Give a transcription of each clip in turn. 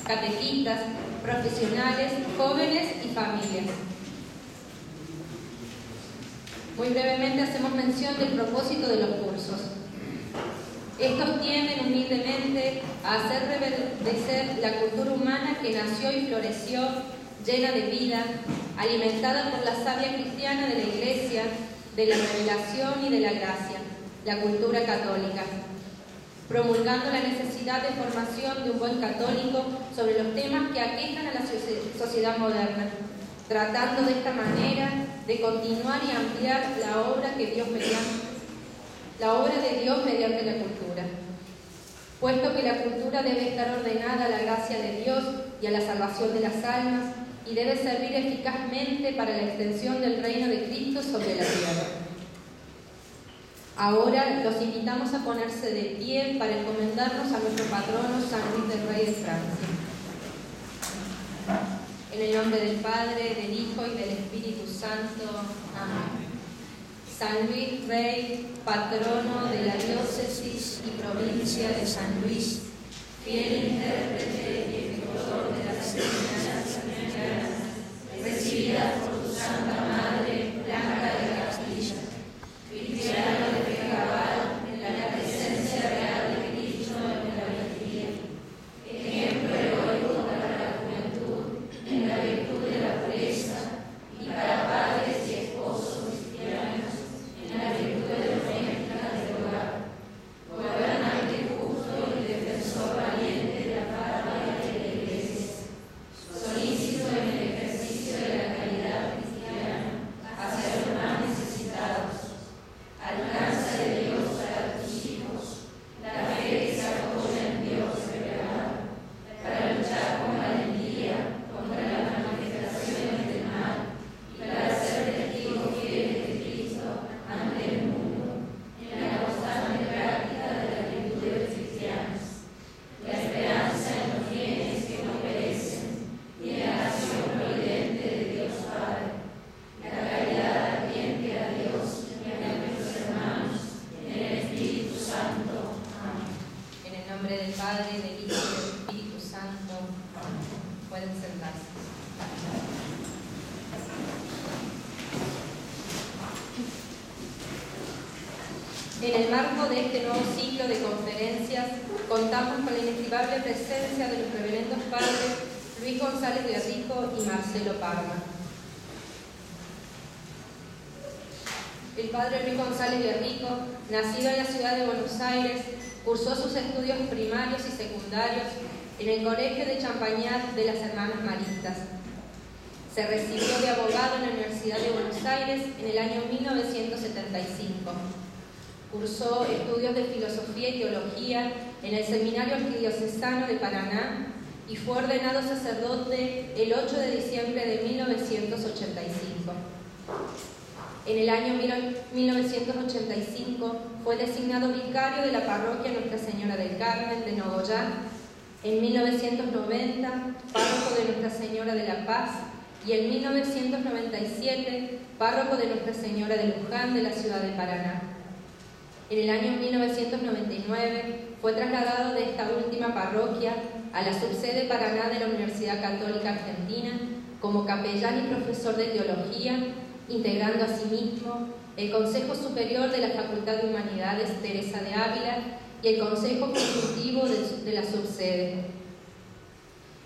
catequistas, profesionales, jóvenes y familias. Muy brevemente hacemos mención del propósito de los cursos. Estos tienden humildemente a hacer reverdecer la cultura humana que nació y floreció llena de vida, alimentada por la savia cristiana de la Iglesia, de la revelación y de la gracia, la cultura católica, promulgando la necesidad de formación de un buen católico sobre los temas que aquejan a la sociedad moderna, tratando de esta manera de continuar y ampliar la obra de Dios mediante la cultura. Puesto que la cultura debe estar ordenada a la gracia de Dios y a la salvación de las almas, y debe servir eficazmente para la extensión del reino de Cristo sobre la tierra. Ahora los invitamos a ponerse de pie para encomendarnos a nuestro patrono San Luis del Rey de Francia. En el nombre del Padre, del Hijo y del Espíritu Santo. Amén. San Luis Rey, patrono de la diócesis y provincia de San Luis, fiel intérprete y ejecutor de las enseñanzas cristianas, recibida por tu Santa Madre, Blanca de Castilla, cristiano de fe cabal, en la presencia real de Cristo en la vigilía, ejemplo heroico para la juventud, en la virtud de la pureza, y para padres y esposos cristianos, en la virtud de la doméstica del hogar, gobernante justo y defensor valiente de la patria y de la Iglesia, solícito en el ejercicio de la caridad cristiana hacia los más necesitados, alcanza de Dios para tus hijos, la fe que se apoya en Dios revelado, para luchar con valentía contra las manifestaciones del mal y para ser testigos fieles de Cristo ante el mundo, en la constante práctica de las virtudes cristianas, la esperanza en los bienes que no perecen y en la acción providente de Dios Padre, la caridad ardiente a Dios y a nuestros hermanos, en el Espíritu Santo. Amén. En el nombre del Padre, del Hijo y del Espíritu Santo. Amén. Pueden sentarse. En el marco de este nuevo ciclo de conferencias, contamos con la inestimable presencia de los reverendos padres Luis González de Rico y Marcelo Parma. El padre Luis González de Rico, nacido en la ciudad de Buenos Aires, cursó sus estudios primarios y secundarios en el Colegio de Champagnat de las Hermanas Maristas. Se recibió de abogado en la Universidad de Buenos Aires en el año 1975. Cursó estudios de filosofía y teología en el Seminario Arquidiocesano de Paraná y fue ordenado sacerdote el 8 de diciembre de 1985. En el año 1985 fue designado vicario de la parroquia Nuestra Señora del Carmen de Nogoyá. En 1990, párroco de Nuestra Señora de la Paz, y en 1997, párroco de Nuestra Señora de Luján de la ciudad de Paraná. En el año 1999 fue trasladado de esta última parroquia a la subsede Paraná de la Universidad Católica Argentina como capellán y profesor de teología, integrando asimismo el Consejo Superior de la Facultad de Humanidades Teresa de Ávila y el Consejo Consultivo de la subsede.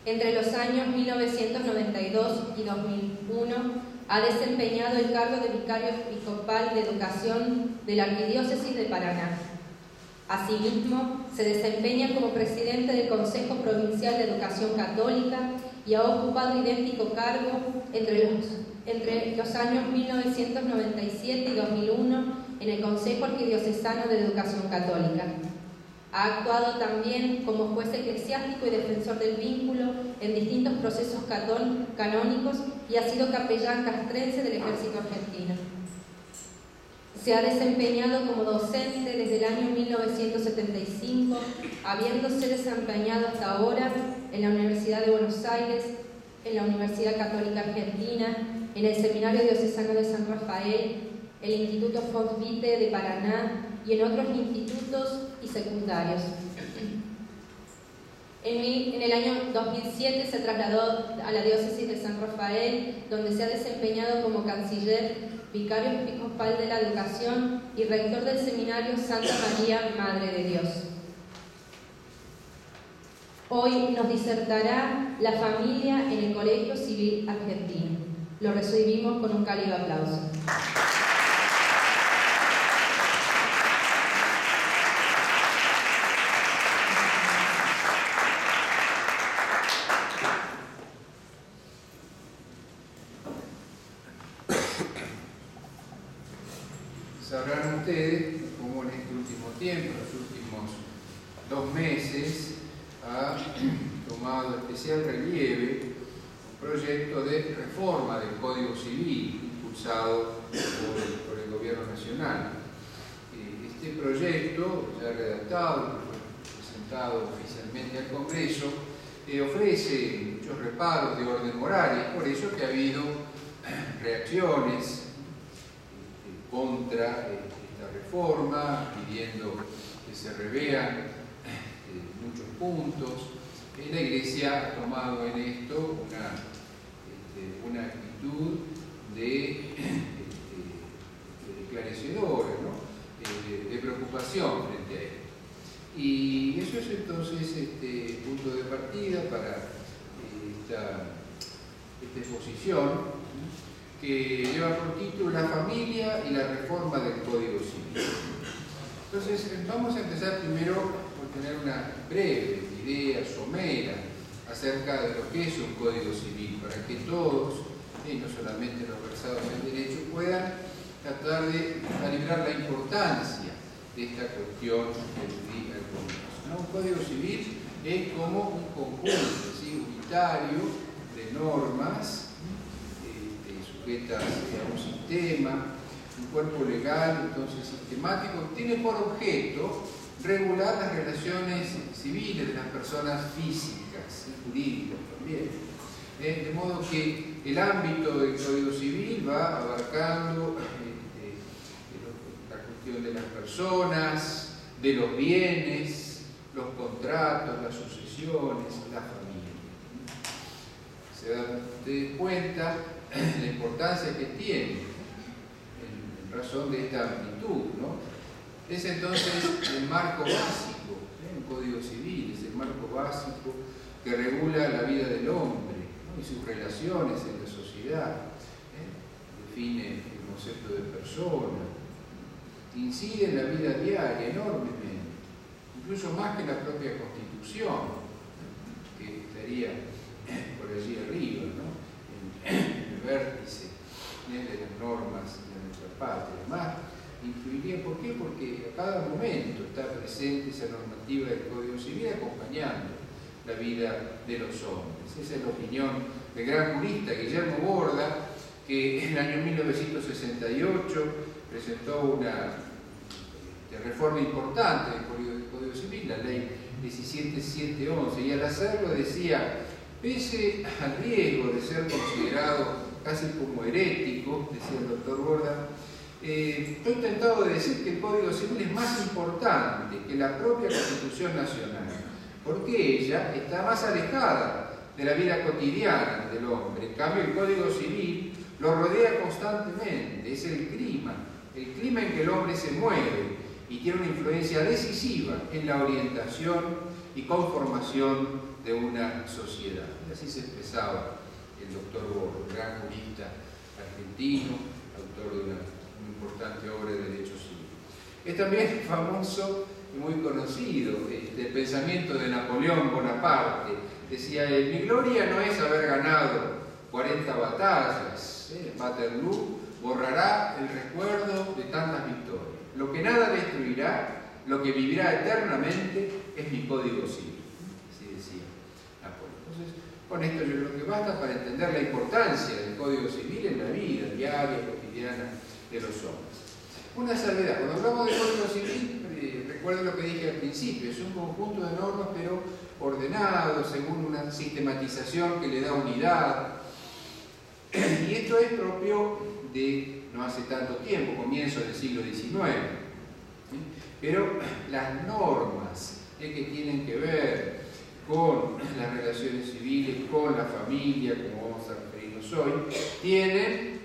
Entre los años 1992 y 2001 ha desempeñado el cargo de vicario episcopal de educación de la Arquidiócesis de Paraná. Asimismo, se desempeña como presidente del Consejo Provincial de Educación Católica y ha ocupado idéntico cargo entre los años 1997 y 2001 en el Consejo Arquidiocesano de Educación Católica. Ha actuado también como juez eclesiástico y defensor del vínculo en distintos procesos canónicos y ha sido capellán castrense del Ejército Argentino. Se ha desempeñado como docente desde el año 1975, habiéndose desempeñado hasta ahora en la Universidad de Buenos Aires, en la Universidad Católica Argentina, en el Seminario Diocesano de San Rafael, el Instituto Fons Vitae de Paraná y en otros institutos y secundarios. En el año 2007 se trasladó a la diócesis de San Rafael, donde se ha desempeñado como canciller, vicario episcopal de la educación y rector del seminario Santa María, Madre de Dios. Hoy nos disertará la familia en el Colegio Civil Argentino. Lo recibimos con un cálido aplauso. Sabrán ustedes cómo en este último tiempo, en los últimos 2 meses, ha tomado especial relieve un proyecto de reforma del Código Civil impulsado por el Gobierno Nacional. Este proyecto, ya redactado, presentado oficialmente al Congreso, ofrece muchos reparos de orden moral, y es por eso que ha habido reacciones contra esta reforma, pidiendo que se revean muchos puntos. La Iglesia ha tomado en esto una actitud de esclarecedora, ¿no? De preocupación frente a esto. Y eso es entonces punto de partida para esta exposición, que lleva por título La familia y la reforma del Código Civil. Entonces, vamos a empezar primero por tener una breve idea somera acerca de lo que es un Código Civil, para que todos, y no solamente los versados en derecho, puedan tratar de calibrar la importancia de esta cuestión al comienzo, ¿no? Un Código Civil es como un conjunto, ¿sí?, unitario de normas sujetas a un sistema, un cuerpo legal, entonces sistemático, que tiene por objeto regular las relaciones civiles de las personas físicas y jurídicas también. De modo que el ámbito del Código Civil va abarcando la cuestión de las personas, de los bienes, los contratos, las sucesiones, la familia. Se dan ustedes cuenta la importancia que tiene en razón de esta amplitud, ¿no? Es entonces el marco básico, un Código Civil, es el marco básico que regula la vida del hombre, ¿no?, y sus relaciones en la sociedad, define el concepto de persona, incide en la vida diaria enormemente, incluso más que la propia Constitución, que estaría por allí arriba, ¿no?, el vértice de las normas de nuestra patria. Además, influiría, ¿por qué? Porque a cada momento está presente esa normativa del Código Civil acompañando la vida de los hombres. Esa es la opinión del gran jurista Guillermo Borda, que en el año 1968 presentó una reforma importante del Código Civil, la ley 17711, y al hacerlo decía: pese al riesgo de ser considerado casi como herético, decía el doctor Borda, estoy tentado de decir que el Código Civil es más importante que la propia Constitución Nacional, porque ella está más alejada de la vida cotidiana del hombre. En cambio, el Código Civil lo rodea constantemente, es el clima en que el hombre se mueve y tiene una influencia decisiva en la orientación y conformación de una sociedad. Y así se expresaba el doctor Borda, gran jurista argentino, autor de una muy importante obra de derecho civil. Es también famoso y muy conocido el pensamiento de Napoleón Bonaparte. Decía él: mi gloria no es haber ganado 40 batallas, Waterloo borrará el recuerdo de tantas victorias. Lo que nada destruirá, lo que vivirá eternamente, es mi Código Civil. Así decía Napoleón. Entonces, con esto yo creo que basta para entender la importancia del Código Civil en la vida diaria, cotidiana de los hombres. Una salvedad: cuando hablamos de Código Civil, recuerden lo que dije al principio, es un conjunto de normas pero ordenado según una sistematización que le da unidad. Y esto es propio de no hace tanto tiempo, comienzo del siglo XIX. Pero las normas que tienen que ver con las relaciones civiles, con la familia, como vamos a referirnos hoy, tienen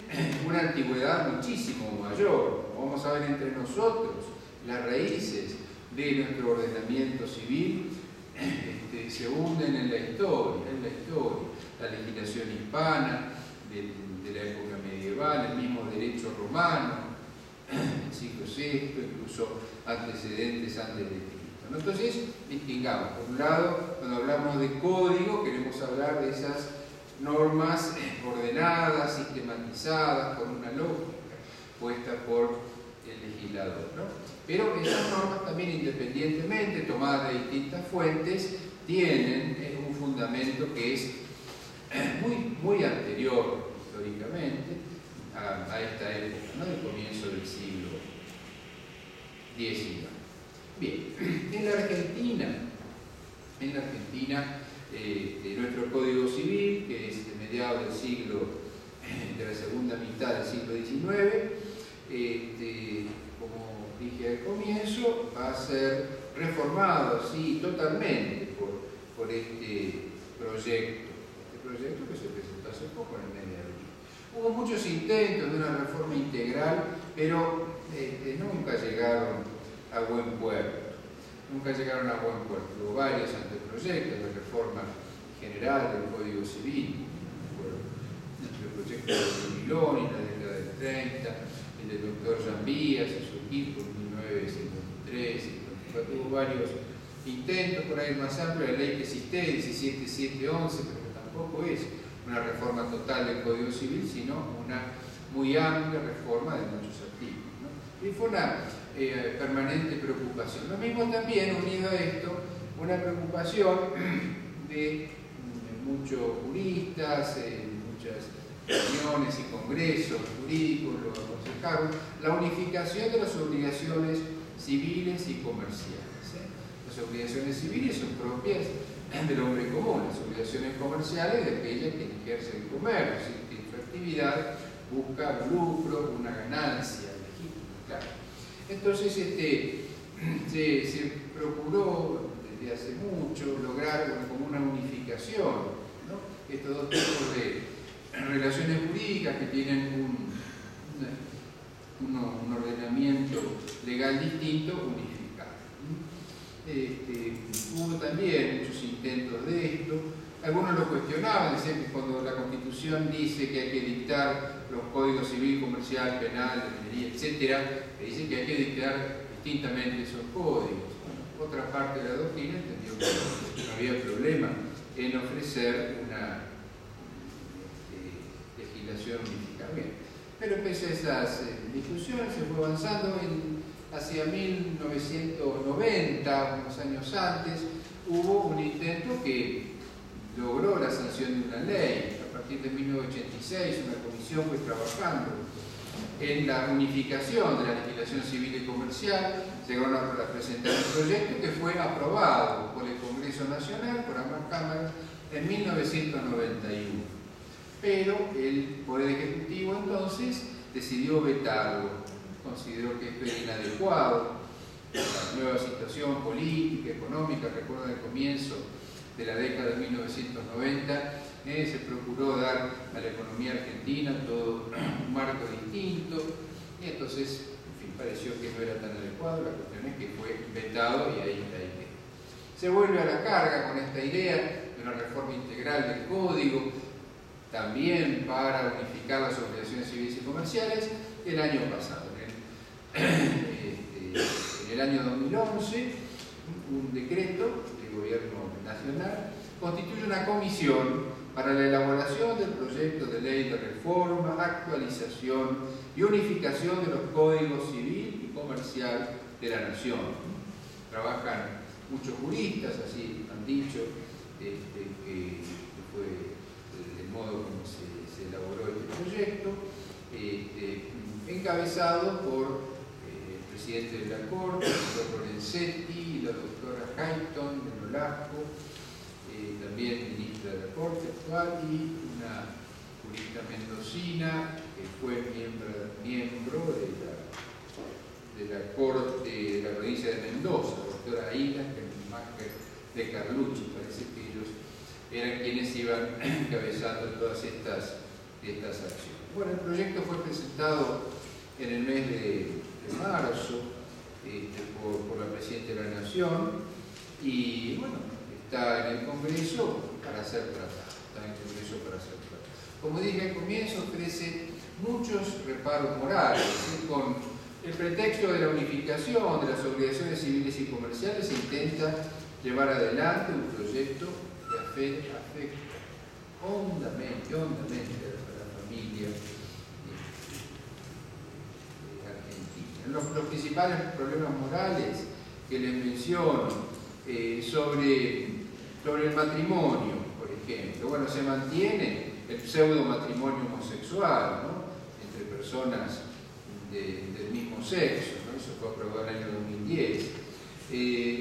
una antigüedad muchísimo mayor. Como vamos a ver entre nosotros, las raíces de nuestro ordenamiento civil se hunden en la historia, la legislación hispana de la época medieval, el mismo derecho romano, el siglo VI, incluso antecedentes antes de Cristo, ¿no? Entonces, distingamos. Por un lado, cuando hablamos de código, queremos hablar de esas normas ordenadas, sistematizadas, con una lógica puesta por el legislador, ¿no? Pero esas normas también, independientemente, tomadas de distintas fuentes, tienen un fundamento que es muy anterior históricamente a esta época, ¿no? Del comienzo del siglo XIX. Bien, en la Argentina, nuestro Código Civil, que es de mediados del siglo, de la segunda mitad del siglo XIX, como dije al comienzo, va a ser reformado así totalmente por este proyecto que se presentó hace poco en el mes de abril. Hubo muchos intentos de una reforma integral, pero nunca llegaron a buen puerto. Hubo varios anteproyectos de reforma general del Código Civil, el proyecto de Milón en la década del 30, el del doctor Jambías y su equipo en 1953, 54. Hubo varios intentos por ahí más amplio, la ley que existe, 17711, pero que tampoco es una reforma total del Código Civil, sino una muy amplia reforma de muchos artículos, ¿no? Y fue una permanente preocupación. Lo mismo también, unido a esto, una preocupación de muchos juristas, muchas reuniones y congresos jurídicos lo aconsejaron, la unificación de las obligaciones civiles y comerciales. Las obligaciones civiles son propias del hombre común, las obligaciones comerciales de aquella que ejerce el comercio, que en su actividad busca lucro, una ganancia legítima, claro. Entonces se procuró desde hace mucho lograr como una unificación, ¿no? Estos dos tipos de relaciones jurídicas que tienen un ordenamiento legal distinto, unificado. Hubo también muchos intentos de esto. Algunos lo cuestionaban, decían que cuando la Constitución dice que hay que dictar los códigos civil, comercial, penal, de minería, etc., dicen que hay que dictar distintamente esos códigos. Bueno, otra parte de la doctrina entendió que no había problema en ofrecer una legislación unificada. Bien. Pero pese a esas discusiones, se fue avanzando hacia 1990, unos años antes, hubo un intento que logró la sanción de una ley. A partir de 1986, una comisión fue trabajando en la unificación de la legislación civil y comercial, llegaron a presentar un proyecto que fue aprobado por el Congreso Nacional, por ambas cámaras, en 1991. Pero el Poder Ejecutivo entonces decidió vetarlo, consideró que esto era inadecuado, la nueva situación política, económica. Recuerdo el comienzo de la década de 1990, se procuró dar a la economía argentina todo un marco distinto, y entonces, en fin, pareció que no era tan adecuado. La cuestión es que fue vetado y ahí quedó. Se vuelve a la carga con esta idea de una reforma integral del Código, también para unificar las obligaciones civiles y comerciales, el año pasado. En el año 2011, un decreto del Gobierno Nacional constituye una comisión para la elaboración del proyecto de ley de reforma, actualización y unificación de los códigos civil y comercial de la Nación. Trabajan muchos juristas, así han dicho, que fue el modo como se elaboró este proyecto, encabezado por el presidente de la Corte, el doctor Lorenzetti, y la doctora Hayton de Nolasco, también ministra de la Corte actual, y una jurista mendocina que fue miembro de la Corte de la provincia de Mendoza, la doctora Aida, que es máster de Carlucci, parece parece que ellos eran quienes iban encabezando todas estas acciones. Bueno, el proyecto fue presentado en el mes de marzo por la Presidenta de la Nación y bueno, está en el Congreso para ser tratado. Como dije al comienzo, ofrece muchos reparos morales, con el pretexto de la unificación de las obligaciones civiles y comerciales se intenta llevar adelante un proyecto que afecta hondamente a la familia argentina. Los principales problemas morales que les menciono sobre el matrimonio, por ejemplo, bueno, se mantiene el pseudo matrimonio homosexual, ¿no?, entre personas del mismo sexo, ¿no? Eso fue aprobado en el año 2010.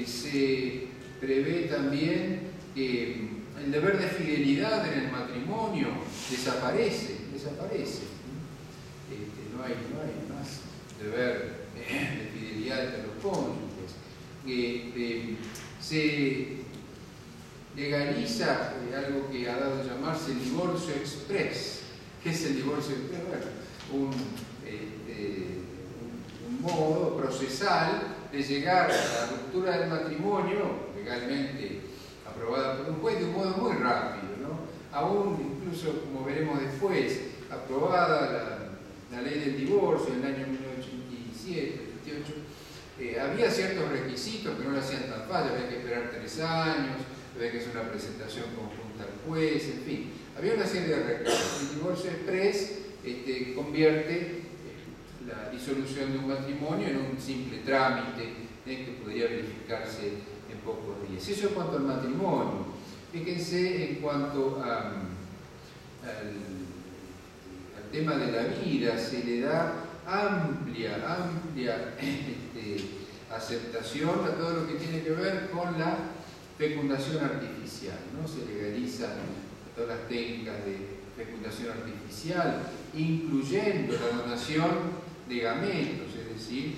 Se prevé también que el deber de fidelidad en el matrimonio desaparece. No hay más deber de fidelidad entre los cónyuges. Se legaliza algo que ha dado a llamarse el divorcio express. ¿Qué es el divorcio express? Bueno, un modo procesal de llegar a la ruptura del matrimonio legalmente aprobada por un juez de un modo muy rápido, ¿no? Aún incluso, como veremos después, aprobada la ley del divorcio en el año 1987, 1988, había ciertos requisitos que no lo hacían tan fácil, había que esperar 3 años, había que hacer una presentación conjunta al juez, en fin, había una serie de requisitos. El divorcio express convierte la disolución de un matrimonio en un simple trámite que podría verificarse en pocos días. Eso en cuanto al matrimonio. Fíjense en cuanto al tema de la vida, se le da amplia aceptación a todo lo que tiene que ver con la fecundación artificial, ¿no? Se legalizan todas las técnicas de fecundación artificial, incluyendo la donación de gametos, es decir,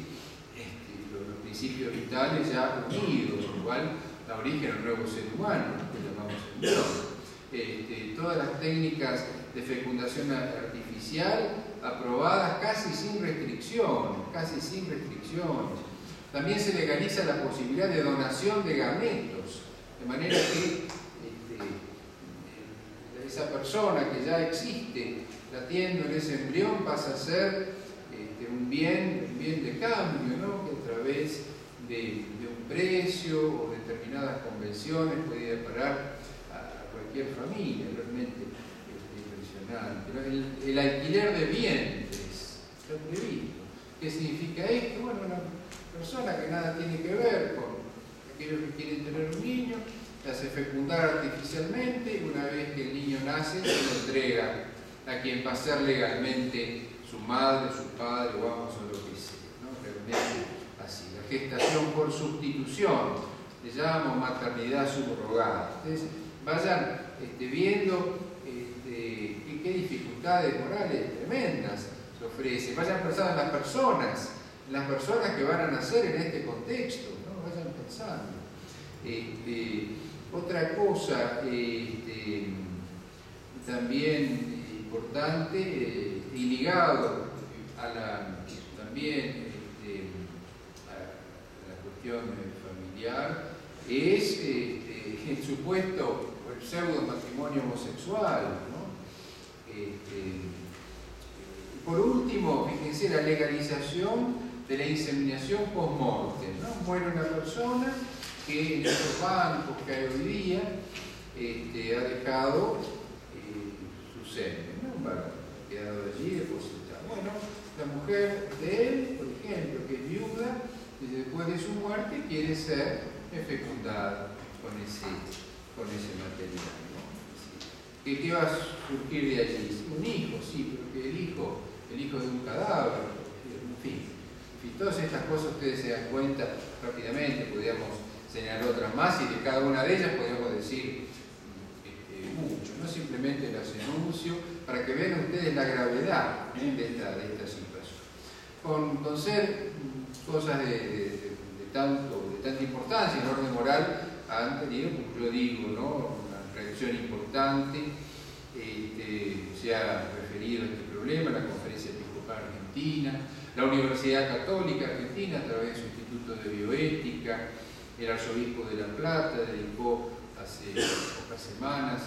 los principios vitales ya unidos, igual da origen a un nuevo ser humano, que llamamos embrión. Todas las técnicas de fecundación artificial aprobadas casi sin restricciones. También se legaliza la posibilidad de donación de gametos, de manera que esa persona que ya existe latiendo en ese embrión pasa a ser un bien de cambio, ¿no?, que a través de un precio o determinadas convenciones puede parar a cualquier familia. Realmente impresionante. Pero el alquiler de vientres está previsto. ¿Qué significa esto? Bueno, una persona que nada tiene que ver con aquellos que quieren tener un niño, se hace fecundar artificialmente y una vez que el niño nace se lo entrega a quien va a ser legalmente su madre, su padre o ambos o lo que sea, ¿no? Realmente así. La gestación por sustitución, se llama maternidad subrogada. Entonces, vayan viendo qué dificultades morales tremendas se ofrecen. Vayan pensando en las personas que van a nacer en este contexto, ¿no? Vayan pensando. Otra cosa también importante y ligado también a la cuestión familiar es el supuesto o el pseudo matrimonio homosexual, ¿no? Por último, fíjense la legalización de la inseminación post-mortem, ¿no? Muere una persona que en estos bancos que hay hoy día ha dejado su semen, ¿no? Un varón ha quedado allí depositado. Bueno, la mujer de él, por ejemplo, que es viuda, y después de su muerte quiere ser fecundada con ese material, ¿no? ¿Qué va a surgir de allí? Un hijo, sí, pero que el hijo de un cadáver, en fin, todas estas cosas ustedes se dan cuenta rápidamente. Podríamos señalar otras más y de cada una de ellas podríamos decir mucho, no simplemente las enuncio para que vean ustedes la gravedad de esta situación. Con ser cosas de tanta importancia en orden moral, han tenido, como yo digo, ¿no?, una reacción importante. Se ha referido a este problema la Conferencia Episcopal Argentina, la Universidad Católica Argentina, a través de su Instituto de Bioética, el Arzobispo de La Plata dedicó hace pocas semanas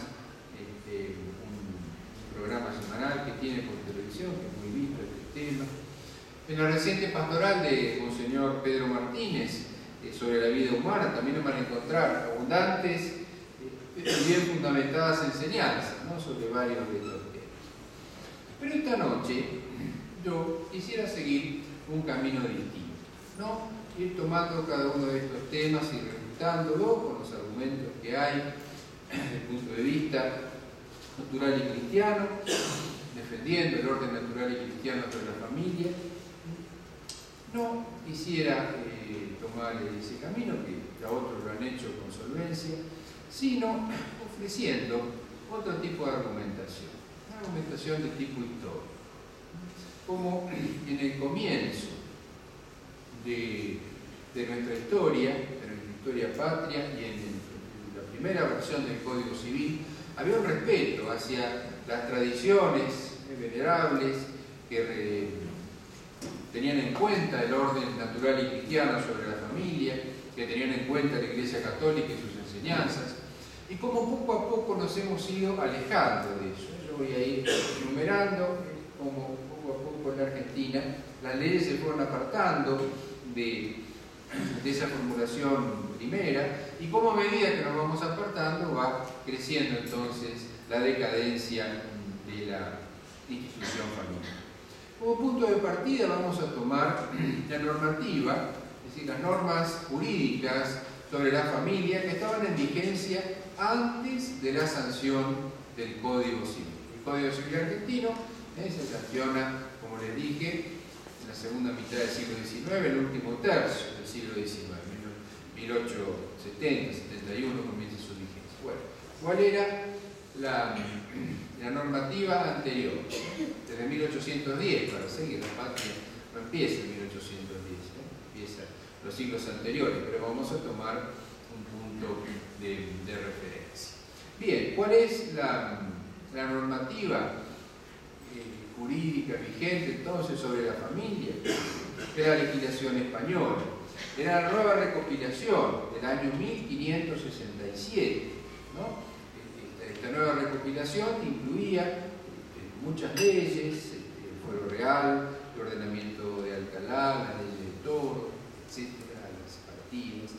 un programa semanal que tiene por televisión, que es muy visto este tema. En la reciente pastoral de Monseñor Pedro Martínez sobre la vida humana también van a encontrar abundantes y bien fundamentadas enseñanzas, ¿no?, sobre varios de estos temas. Pero esta noche yo quisiera seguir un camino distinto, ¿no?, ir tomando cada uno de estos temas y refutándolo con los argumentos que hay desde el punto de vista natural y cristiano, defendiendo el orden natural y cristiano sobre la familia. No quisiera tomar ese camino, que a otros lo han hecho con solvencia, sino ofreciendo otro tipo de argumentación, una argumentación de tipo histórico. Como en el comienzo de nuestra historia, de nuestra historia patria, y en la primera versión del Código Civil, había un respeto hacia las tradiciones venerables que tenían en cuenta el orden natural y cristiano sobre la familia, que tenían en cuenta la Iglesia Católica y sus enseñanzas, y como poco a poco nos hemos ido alejando de eso. Yo voy a ir enumerando como poco a poco en la Argentina las leyes se fueron apartando de esa formulación primera, y como a medida que nos vamos apartando va creciendo entonces la decadencia de la institución familiar. Como punto de partida vamos a tomar la normativa, es decir, las normas jurídicas sobre la familia que estaban en vigencia antes de la sanción del Código Civil. El Código Civil argentino se sanciona, como les dije, en la segunda mitad del siglo XIX, el último tercio del siglo XIX, 1870, 71 comienza su vigencia. Bueno, ¿cuál era la normativa anterior? Desde 1810, para seguir, la patria no empieza en 1810, empieza los siglos anteriores, pero vamos a tomar un punto de referencia. Bien, ¿cuál es la normativa jurídica vigente entonces sobre la familia? Era la legislación española, era la nueva recopilación del año 1567, ¿no? Esta nueva recopilación incluía muchas leyes, el fuero real, el ordenamiento de Alcalá, la ley de toro, etcétera, las partidas,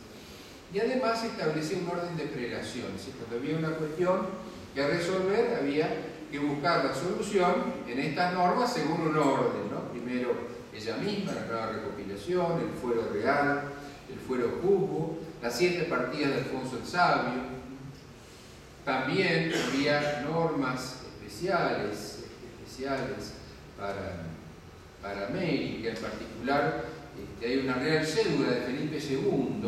y además establecía un orden de prelación. Es decir, cuando había una cuestión que resolver, había que buscar la solución en estas normas según un orden, ¿no? Primero ella misma, la nueva recopilación, el fuero real, el fuero juzgo, las 7 partidas de Alfonso el Sabio. También había normas especiales para América. En particular, hay una real cédula de Felipe II,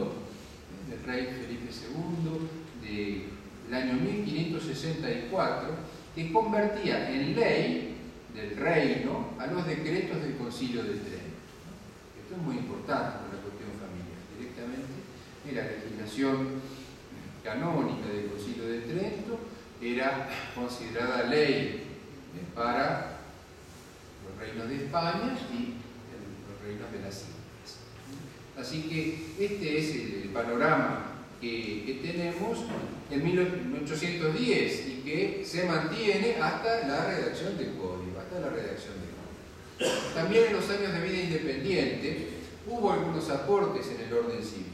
del rey Felipe II, del año 1564, que convertía en ley del reino a los decretos del Concilio de Trento. Esto es muy importante con la cuestión familiar. Directamente en la legislación canónica del Concilio de Trento era considerada ley para los reinos de España y los reinos de las Indias. Así que este es el panorama que tenemos en 1810 y que se mantiene hasta la redacción del Código, También en los años de vida independiente hubo algunos aportes en el orden civil,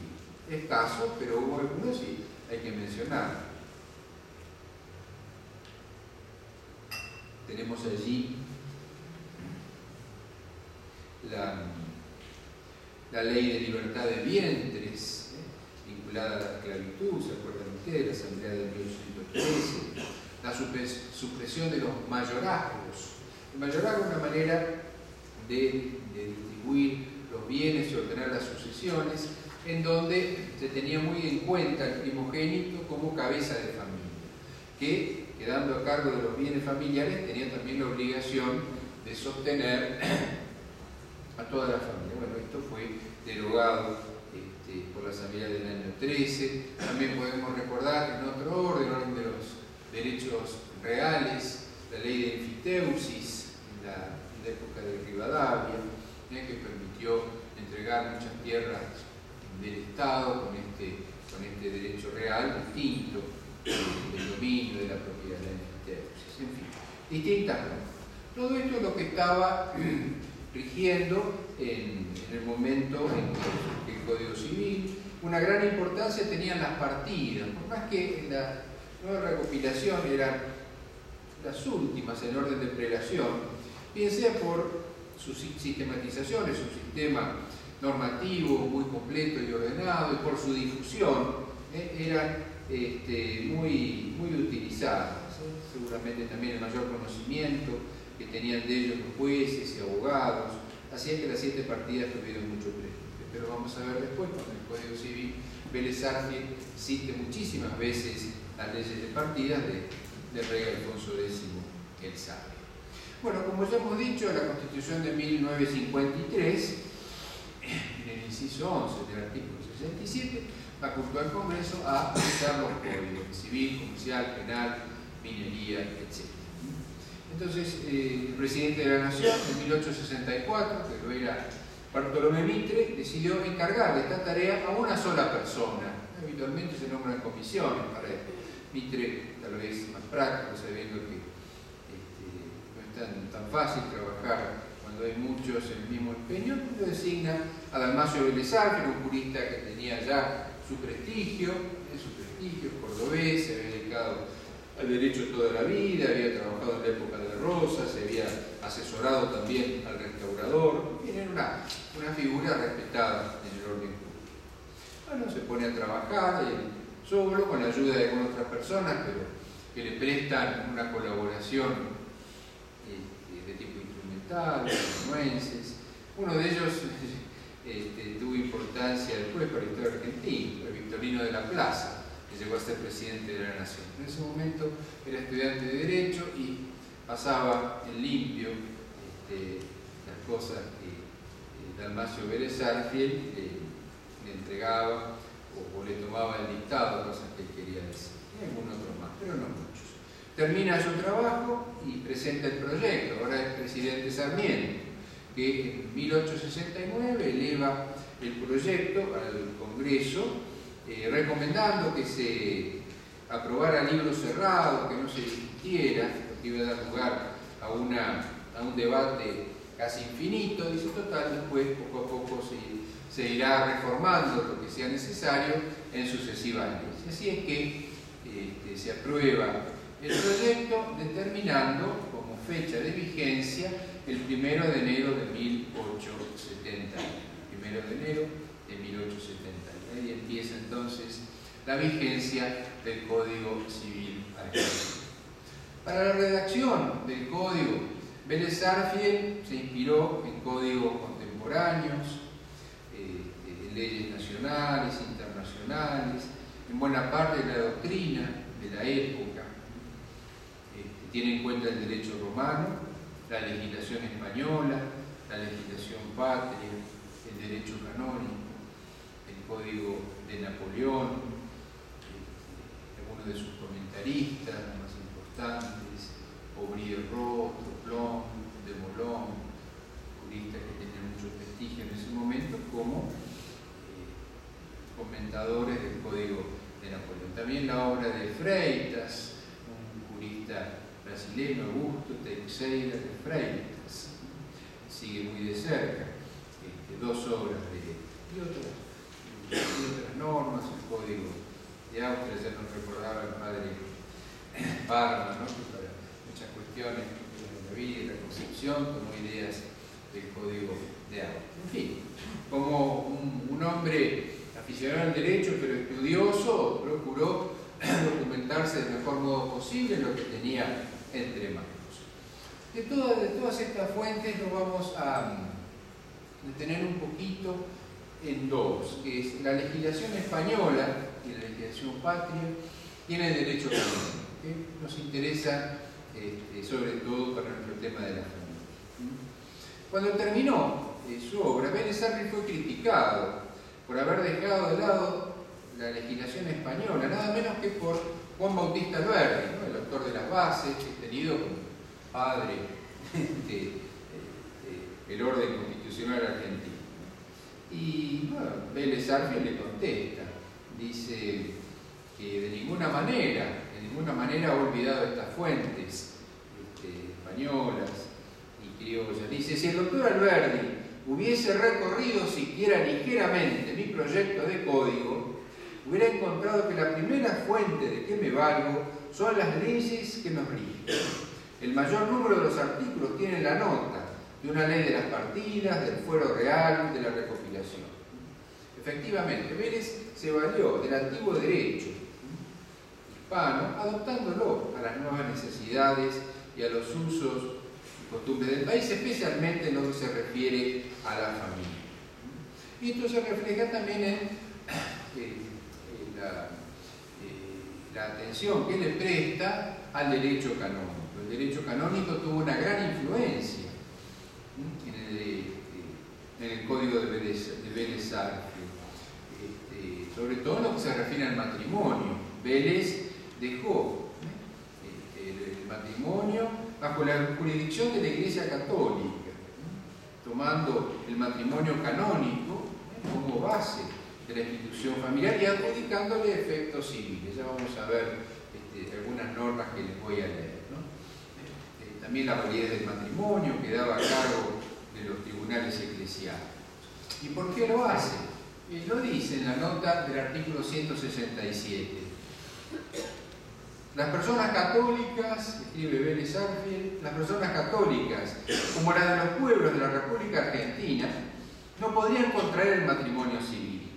escasos, pero hubo algunos y hay que mencionar. Tenemos allí la ley de libertad de vientres, vinculada a la esclavitud, ¿se acuerdan ustedes? La Asamblea de 1813, la supresión de los mayorazgos. El mayorazgo es una manera de distribuir los bienes y ordenar las sucesiones, en donde se tenía muy en cuenta el primogénito como cabeza de familia, que, quedando a cargo de los bienes familiares, tenía también la obligación de sostener a toda la familia. Bueno, esto fue derogado por la Asamblea del año 13. También podemos recordar en otro orden de los derechos reales, la ley de enfiteusis en la época de Rivadavia, que permitió entregar muchas tierras del Estado con este derecho real distinto del dominio, de la propiedad, de la enfiteusis, en fin, distintas normas. Todo esto es lo que estaba rigiendo en el momento en que el Código Civil. Una gran importancia tenían las partidas, por más que en la nueva recopilación eran las últimas en orden de prelación, bien sea por su sistematización, es un sistema normativo muy completo y ordenado, y por su difusión, eran muy utilizadas. Seguramente también el mayor conocimiento que tenían de ellos los jueces y abogados hacía que las 7 partidas tuvieran mucho prestigio. Pero vamos a ver después, con el Código Civil, Vélez Arfiel cite muchísimas veces las leyes de partidas del rey Alfonso X el Sabio. Bueno, como ya hemos dicho, la Constitución de 1953, en el inciso 11 del artículo 67, facultó al Congreso a aplicar los códigos civil, comercial, penal, minería, etc. Entonces, el presidente de la Nación, en 1864, que lo era Bartolomé Mitre, decidió encargarle esta tarea a una sola persona. Habitualmente se nombran comisiones para esto. Mitre tal vez más práctico, sabiendo que no es tan fácil trabajar cuando hay muchos en el mismo empeño, lo designa a Dalmacio Vélez Arfiel, un jurista que tenía ya su prestigio, cordobés, se había dedicado al derecho toda la vida, había trabajado en la época de la Rosa, se había asesorado también al restaurador, era una figura respetada en el orden público. Bueno, se pone a trabajar solo, con la ayuda de algunas otras personas, pero que le prestan una colaboración de tipo instrumental, amanuenses. Uno de ellos tuvo importancia después para la historia argentina, el Victorino de la Plaza, que llegó a ser presidente de la Nación. En ese momento era estudiante de Derecho y pasaba en limpio las cosas que Dalmacio Vélez Arfiel le entregaba o le tomaba el dictado, cosas que él quería decir. Y algún otro más, pero no muchos. Termina su trabajo y presenta el proyecto. Ahora es presidente Sarmiento, que en 1869 eleva el proyecto al Congreso, recomendando que se aprobara libro cerrado, que no se discutiera, porque iba a dar lugar a un debate casi infinito. Dice, total, después poco a poco se irá reformando lo que sea necesario en sucesivas leyes. Así es que se aprueba el proyecto, determinando como fecha de vigencia el 1 de enero de 1870. 1 de enero de 1870. Y empieza entonces la vigencia del Código Civil argentino. Para la redacción del Código, Vélez Arfiel se inspiró en códigos contemporáneos, en leyes nacionales, internacionales, en buena parte de la doctrina de la época. Tiene en cuenta el derecho romano, la legislación española, la legislación patria, el derecho canónico, el Código de Napoleón, algunos de sus comentaristas más importantes, Aubry Roth, Troplon, de Molon, juristas que tenían mucho prestigio en ese momento, como comentadores del Código de Napoleón. También la obra de Freitas, un jurista brasileño, Augusto Teixeira de Freitas, sigue muy de cerca dos obras y otras normas, el Código de Austria, ya nos recordaba el padre Parma, ¿no? Que para muchas cuestiones de la vida y la concepción tomó ideas del Código de Austria. En fin, como un hombre aficionado al derecho pero estudioso, procuró documentarse del mejor modo posible lo que tenía entre manos. De todas estas fuentes nos vamos a detener un poquito en dos, que es la legislación española y la legislación patria, tiene derecho canónico, que nos interesa sobre todo para nuestro tema de la familia. Cuando terminó su obra, Vélez Arfiel fue criticado por haber dejado de lado la legislación española, nada menos que por Juan Bautista Alberdi, ¿no? El autor de las bases, tenido como padre del orden constitucional argentino. Y bueno, Vélez Arfield le contesta, dice que de ninguna manera ha olvidado estas fuentes españolas y criollas. Dice, si el doctor Alberdi hubiese recorrido siquiera ligeramente mi proyecto de código, hubiera encontrado que la primera fuente de que me valgo son las leyes que nos rigen. El mayor número de los artículos tienen la nota de una ley de las partidas, del fuero real, de la recopilación. Efectivamente, Vélez se valió del antiguo derecho hispano, adoptándolo a las nuevas necesidades y a los usos y costumbres del país, especialmente en lo que se refiere a la familia. Y esto se refleja también en la atención que le presta al derecho canónico. El derecho canónico tuvo una gran influencia en el código de Vélez Arfield, sobre todo en lo que se refiere al matrimonio. Vélez dejó el matrimonio bajo la jurisdicción de la Iglesia Católica, tomando el matrimonio canónico como base de la institución familiar y adjudicándole efectos civiles. Ya vamos a ver algunas normas que les voy a leer, ¿no? También la validez del matrimonio quedaba a cargo de los tribunales eclesiásticos. ¿Y por qué lo hace? Lo dice en la nota del artículo 167. Las personas católicas, escribe Vélez Arfield, las personas católicas, como las de los pueblos de la República Argentina, no podrían contraer el matrimonio civil.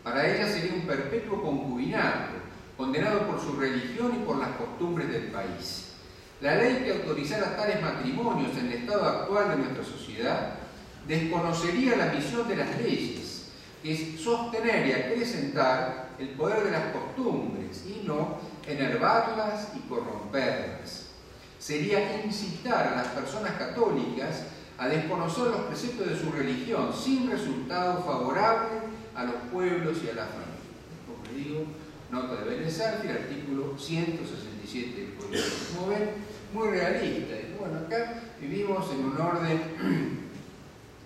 Para ellas sería un perpetuo concubinato, condenado por su religión y por las costumbres del país. La ley que autorizara tales matrimonios en el estado actual de nuestra sociedad desconocería la misión de las leyes, que es sostener y acrecentar el poder de las costumbres y no enervarlas y corromperlas. Sería incitar a las personas católicas a desconocer los preceptos de su religión sin resultado favorable a los pueblos y a la familia. Como digo, nota de Vélez Arfield, artículo 167 del Código. Como ven, muy realista. Y bueno, acá vivimos en un orden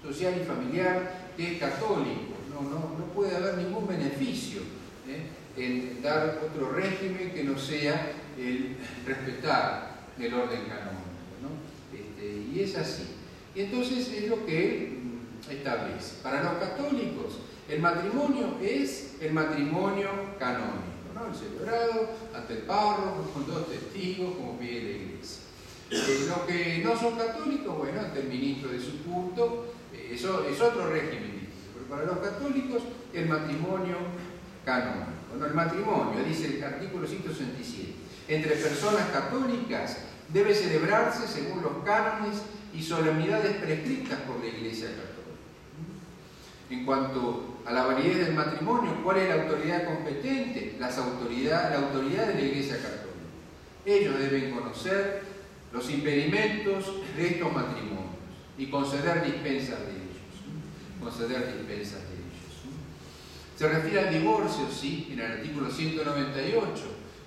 social y familiar que es católico. No puede haber ningún beneficio en dar otro régimen que no sea el respetar el orden canónico, ¿no? Y es así. Y entonces es lo que él establece. Para los católicos, el matrimonio es el matrimonio canónico, ¿no? El celebrado ante el párroco, con 2 testigos, como pide la Iglesia. Los que no son católicos, bueno, ante el ministro de su culto, eso es otro régimen. Pero para los católicos, el matrimonio canónico. ¿No? El matrimonio, dice el artículo 167, entre personas católicas debe celebrarse según los cánones y solemnidades prescritas por la Iglesia Católica. En cuanto a la validez del matrimonio, ¿cuál es la autoridad competente? La autoridad de la Iglesia Católica. Ellos deben conocer los impedimentos de estos matrimonios y conceder dispensas de ellos. Se refiere al divorcio, sí, en el artículo 198,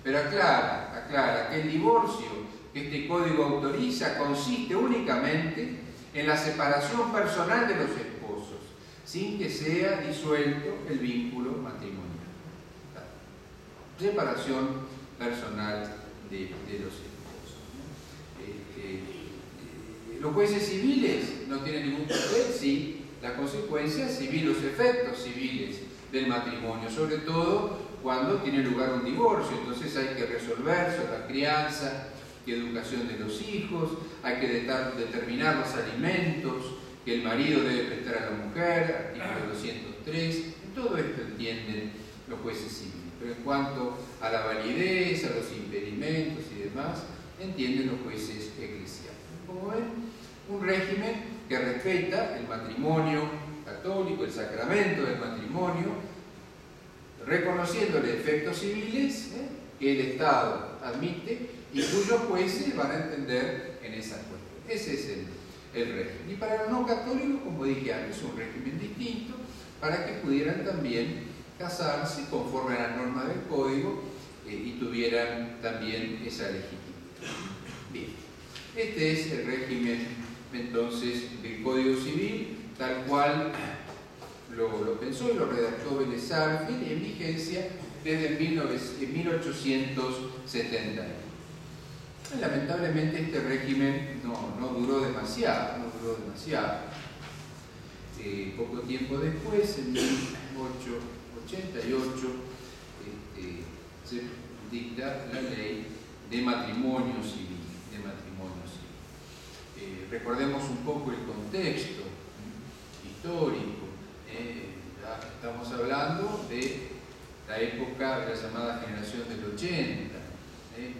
pero aclara que el divorcio que este código autoriza consiste únicamente en la separación personal de los esposos, sin que sea disuelto el vínculo matrimonial. Separación personal de los esposos. Los jueces civiles no tienen ningún papel, sí, las consecuencias civiles, los efectos civiles del matrimonio, sobre todo cuando tiene lugar un divorcio. Entonces hay que resolver sobre la crianza y educación de los hijos, hay que determinar los alimentos que el marido debe prestar a la mujer, artículo 203, todo esto entienden los jueces civiles. Pero en cuanto a la validez, a los impedimentos y demás, entienden los jueces eclesiásticos. Como ven, un régimen que respeta el matrimonio católico, el sacramento del matrimonio, reconociéndole efectos civiles que el Estado admite y cuyos jueces van a entender en esa cuestión. Ese es el régimen. Y para los no católicos, como dije antes, es un régimen distinto, para que pudieran también casarse conforme a las normas del Código y tuvieran también esa legitimidad. Bien, este es el régimen entonces del Código Civil, tal cual lo pensó y lo redactó Vélez Sarsfield, en vigencia desde 1870. Lamentablemente este régimen no duró demasiado. Poco tiempo después, en 1888, se dicta la ley de matrimonio civil. Recordemos un poco el contexto histórico. Ya estamos hablando de la época de la llamada generación del 80,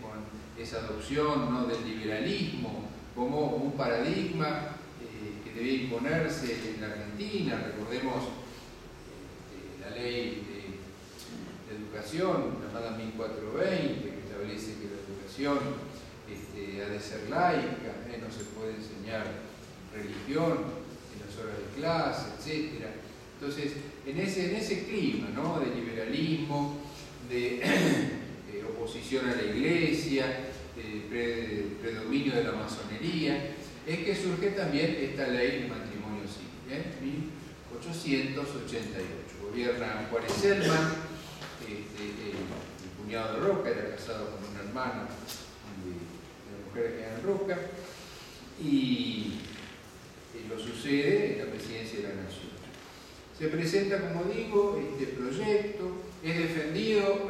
con esa adopción, ¿no?, del liberalismo como un paradigma que debía imponerse en la Argentina. Recordemos la ley de educación llamada 1420, que establece que la educación ha de ser laica, no se puede enseñar religión en las horas de clase, etc. Entonces, en ese clima, ¿no?, de liberalismo, de oposición a la Iglesia, predominio de la masonería, es que surge también esta ley de matrimonio civil, 1888. Gobierna Juárez Selman, el cuñado de Roca, era casado con una hermana de la mujer de General Roca, y lo sucede en la presidencia de la Nación. Se presenta, como digo, este proyecto, es defendido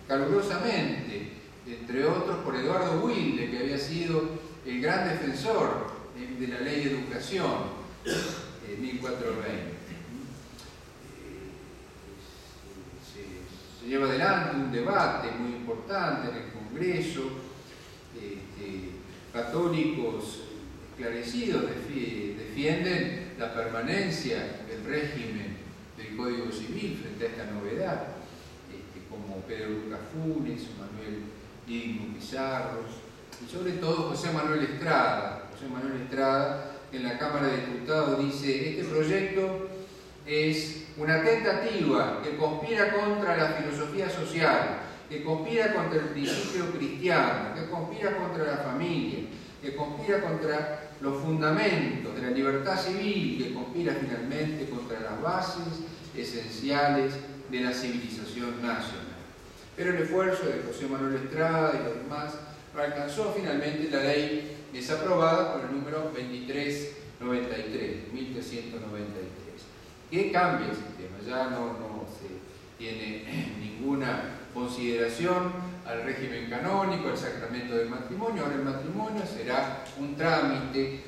calurosamente, entre otros por Eduardo Wilde, que había sido el gran defensor de la ley de educación, 1420. Se lleva adelante un debate muy importante en el Congreso. Católicos esclarecidos defienden la permanencia del régimen del Código Civil frente a esta novedad, como Pedro Lucas Funes, Manuel Didimo Pizarro y sobre todo José Manuel Estrada, que en la Cámara de Diputados dice: este proyecto es una tentativa que conspira contra la filosofía social, que conspira contra el principio cristiano, que conspira contra la familia, que conspira contra los fundamentos de la libertad civil, que conspira finalmente contra las bases esenciales de la civilización nacional. Pero el esfuerzo de José Manuel Estrada y los demás lo alcanzó. Finalmente la ley es aprobada con el número 2393, 1393, que cambia el sistema. Ya no se tiene ninguna consideración al régimen canónico, al sacramento del matrimonio. Ahora el matrimonio será un trámite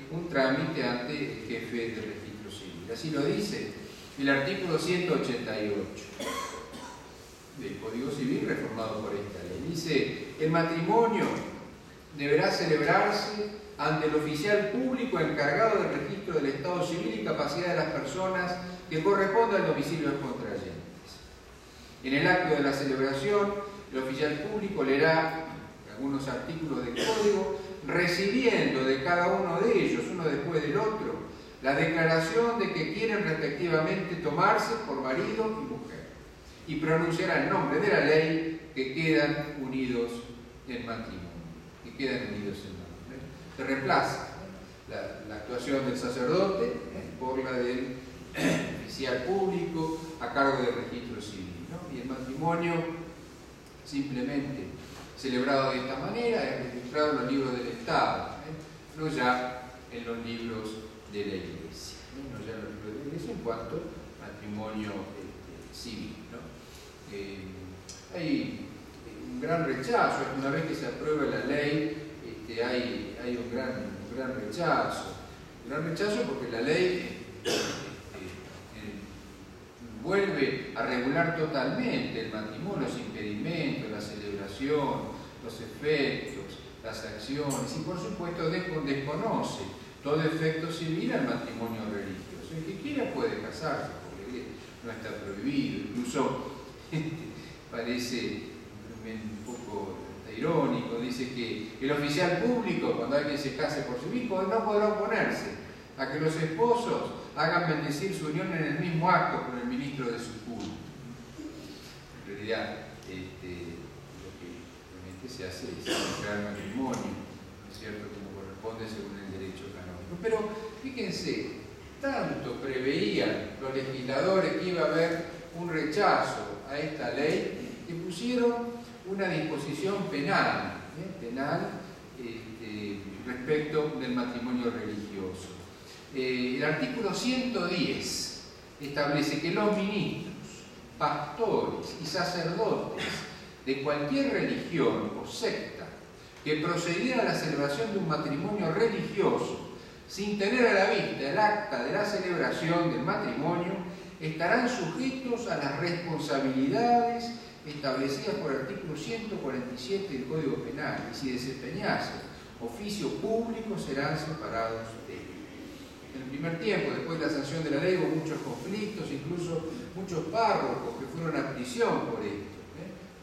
ante el jefe de registro civil. Así lo dice el artículo 188 del Código Civil reformado por esta ley. Dice: el matrimonio deberá celebrarse ante el oficial público encargado del registro del estado civil y capacidad de las personas que corresponda al domicilio de los contrayentes. En el acto de la celebración, el oficial público leerá algunos artículos del Código, recibiendo de cada uno de ellos, uno después del otro, la declaración de que quieren respectivamente tomarse por marido y mujer, y pronunciará el nombre de la ley que quedan unidos en matrimonio. Se reemplaza la actuación del sacerdote por la del oficial público a cargo del registro civil, ¿no? Y el matrimonio, simplemente celebrado de esta manera, es registrado en los libros del Estado, no ya en los libros de la Iglesia, no ya en los libros de la Iglesia en cuanto a matrimonio civil, ¿no? Hay un gran rechazo. Una vez que se aprueba la ley, hay un gran rechazo porque la ley vuelve a regular totalmente el matrimonio, los impedimentos, la celebración, los efectos, las acciones, y por supuesto desconoce todo efecto civil al matrimonio religioso. El que quiera puede casarse, porque no está prohibido. Incluso parece un poco irónico, dice que el oficial público, cuando alguien se case por civil, no podrá oponerse a que los esposos hagan bendecir su unión en el mismo acto con el ministro de su culto. En realidad, lo que realmente se hace es celebrar el matrimonio, ¿no es cierto?, como corresponde según el derecho canónico. Pero fíjense, tanto preveían los legisladores que iba a haber un rechazo a esta ley que pusieron una disposición penal, respecto del matrimonio religioso. El artículo 110 establece que los ministros, pastores y sacerdotes de cualquier religión o secta que procediera a la celebración de un matrimonio religioso sin tener a la vista el acta de la celebración del matrimonio estarán sujetos a las responsabilidades establecidas por el artículo 147 del Código Penal, y si desempeñasen oficio público serán separados de él. En el primer tiempo, después de la sanción de la ley, hubo muchos conflictos, incluso muchos párrocos que fueron a prisión por esto,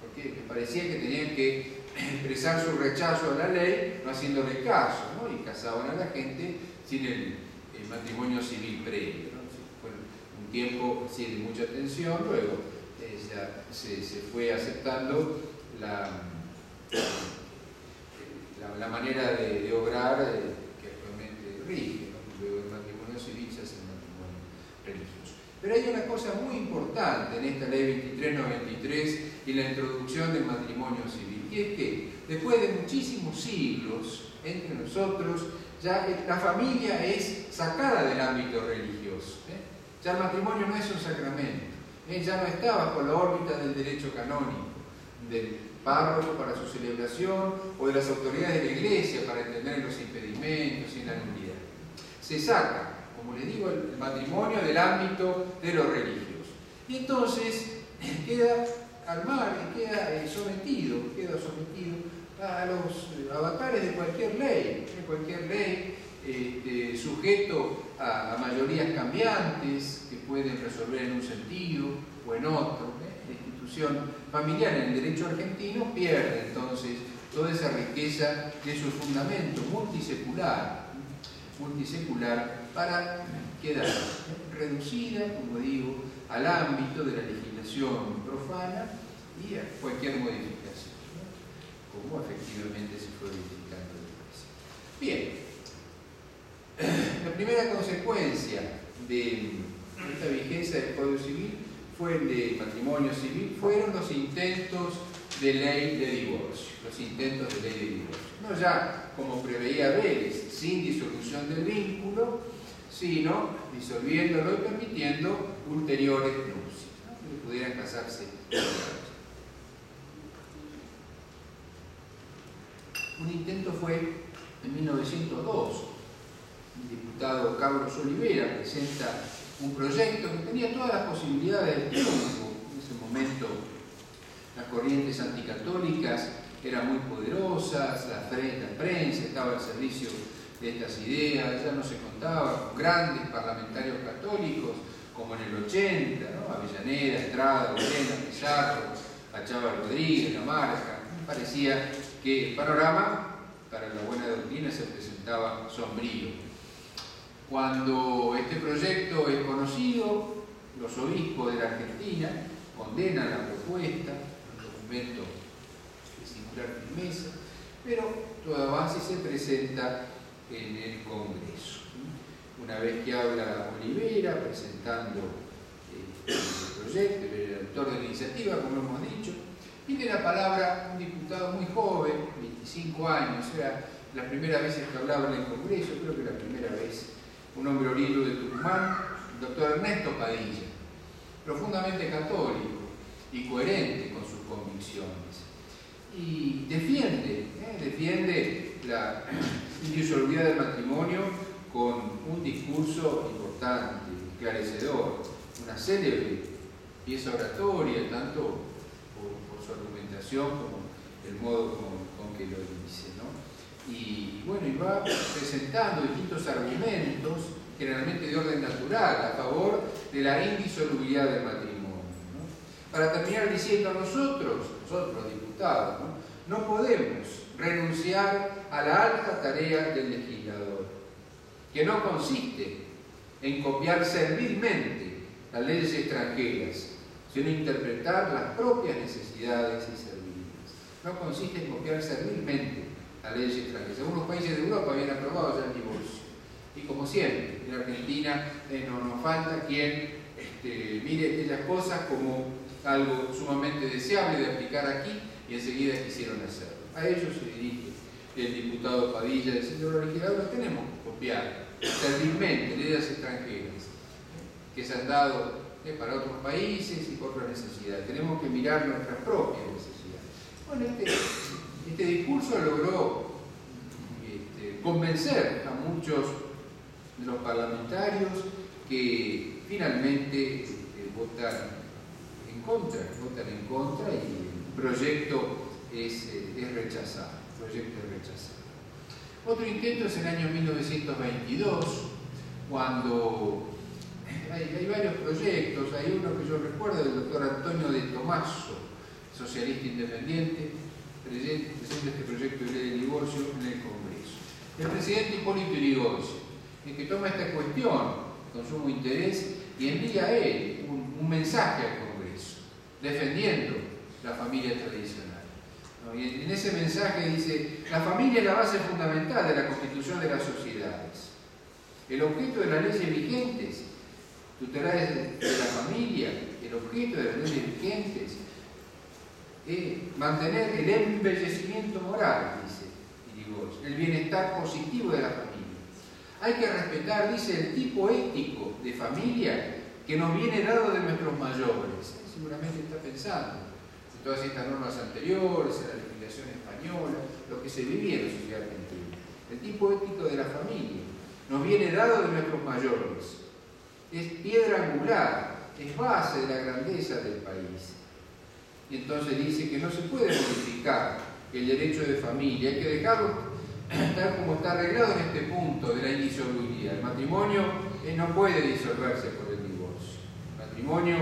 porque les parecía que tenían que expresar su rechazo a la ley, no haciéndole caso, ¿no? Y casaban a la gente sin el matrimonio civil previo, ¿no? Fue un tiempo sí, de mucha tensión, luego ya se fue aceptando la manera de obrar que actualmente rige, ¿no? Luego el matrimonio civil se hace el matrimonio religioso. Pero hay una cosa muy importante en esta ley 2393 y la introducción del matrimonio civil, y es que después de muchísimos siglos entre nosotros, ya la familia es sacada del ámbito religioso. Ya el matrimonio no es un sacramento, ya no está bajo la órbita del derecho canónico, del párroco para su celebración o de las autoridades de la iglesia para entender los impedimentos y la nulidad. Se saca, como les digo, el matrimonio del ámbito de lo religioso. Y entonces queda al margen, queda sometido a los avatares de cualquier ley, sujeto a mayorías cambiantes que pueden resolver en un sentido o en otro. La institución familiar en el derecho argentino pierde entonces toda esa riqueza de su fundamento multisecular para quedar reducida, como digo, al ámbito de la legislación profana y a cualquier modificación, ¿no? Como efectivamente se fue verificando después. Bien, la primera consecuencia de esta vigencia del Código Civil fue el de matrimonio civil, fueron los intentos de ley de divorcio, no ya como preveía Vélez, sin disolución del vínculo, sino disolviéndolo y permitiendo ulteriores nupcias, ¿no? Que pudieran casarse. Un intento fue en 1902. El diputado Carlos Olivera presenta un proyecto que tenía todas las posibilidades de triunfo. En ese momento las corrientes anticatólicas eran muy poderosas, la prensa estaba al servicio de estas ideas, ya no se contaba con grandes parlamentarios católicos como en el 80, ¿no? Avellaneda, Estrada, Morena, Pizarro, Achava Rodríguez, Lamarca. Parecía que el panorama para la buena doctrina se presentaba sombrío. Cuando este proyecto es conocido, los obispos de la Argentina condenan la propuesta, un documento de singular firmeza, pero todo avance se presenta en el Congreso. Una vez que habla Olivera presentando el proyecto, el autor de la iniciativa, como hemos dicho, tiene la palabra un diputado muy joven, 25 años, era la primera vez que hablaba en el Congreso, creo que la primera vez, un hombre oriundo de Tucumán, el doctor Ernesto Padilla, profundamente católico y coherente con sus convicciones. Y defiende la indisolubilidad del matrimonio con un discurso importante, esclarecedor, una célebre pieza oratoria, tanto por su argumentación como el modo con que lo dice, ¿no? Y bueno, y va presentando distintos argumentos, generalmente de orden natural, a favor de la indisolubilidad del matrimonio, ¿no? Para terminar diciendo, nosotros los diputados, no podemos renunciar a la alta tarea del legislador, que no consiste en copiar servilmente las leyes extranjeras, sino interpretar las propias necesidades y servilidades. No consiste en copiar servilmente las leyes extranjeras. Algunos países de Europa habían aprobado ya el divorcio. Y como siempre, en Argentina no nos falta quien mire aquellas cosas como algo sumamente deseable de aplicar aquí y enseguida quisieron hacerlo. A ellos se dirige el diputado Padilla, el señor legislador, tenemos que copiar servilmente leyes extranjeras que se han dado para otros países y por otras necesidades. Tenemos que mirar nuestras propias necesidades. Bueno, este discurso logró convencer a muchos de los parlamentarios que finalmente votan en contra y el proyecto es rechazado. Otro intento es en el año 1922, cuando hay varios proyectos. Hay uno que yo recuerdo del doctor Antonio de Tomaso, socialista independiente, presenta este proyecto de ley de divorcio en el Congreso. El presidente Hipólito Yrigoyen, el que toma esta cuestión con sumo interés y envía a él un mensaje al Congreso, defendiendo la familia tradicional. Y en ese mensaje dice: la familia es la base fundamental de la constitución de las sociedades. El objeto de las leyes vigentes, tutelares de la familia, el objeto de las leyes vigentes es mantener el embellecimiento moral, dice Yrigoyen, el bienestar positivo de la familia. Hay que respetar, dice, el tipo ético de familia que nos viene dado de nuestros mayores. Seguramente está pensando en todas estas normas anteriores, en la legislación española, lo que se vivía en la sociedad argentina. El tipo ético de la familia nos viene dado de nuestros mayores. Es piedra angular, es base de la grandeza del país. Y entonces dice que no se puede modificar el derecho de familia, hay que dejarlo tal como está arreglado en este punto de la indisolubilidad. El matrimonio no puede disolverse por el divorcio. El matrimonio,